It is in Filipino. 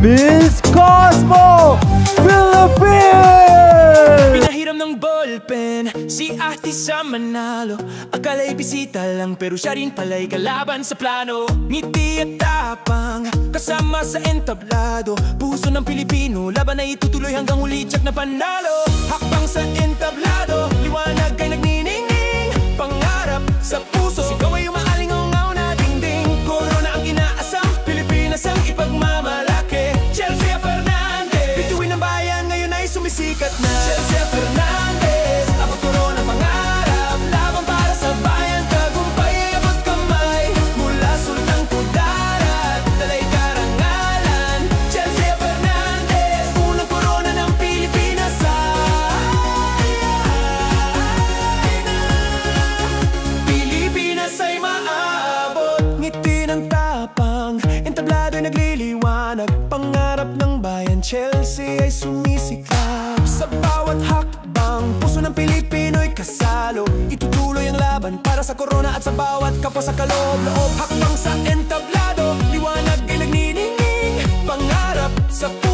Miss Cosmo Philippines! Pinahiram ng ballpen si ate sa Manalo. Akala'y bisita lang pero siya rin pala'y kalaban sa plano. Ngiti at tapang kasama sa entablado. Puso ng Pilipino, laban ay itutuloy hanggang huli, tiyak na panalo. Hakbang sa entablado, liwanag ay nagniningning. Pangarap sa puso, sigaw ay umaalingaw na dingding. Corona ang inaasam, Pilipinas ang ipagmamalaki. Chelsea Fernandez, bituin ng bayan ngayon ay sumisikat na. Chelsea Fernandez, abot Corona pangarap. Laban para sa bayan, tagumpay ay abot kamay. Mula Sultan Kudarat, dalay karangalan. Chelsea Fernandez, unang Corona ng Pilipinas Pilipinas ay maabot. Ngiti ng tapang, entablado ay nagliliwanag. Pangarap ng bayan, Chelsea ay sumisiklab. Sa bawat hakbang, puso ng Pilipino'y kasalo. Itutuloy ang laban para sa Corona at sa bawat kapwa sa kaloob-loob. Hakbang sa entablado, liwanag ay nagniningning. Pangarap sa puso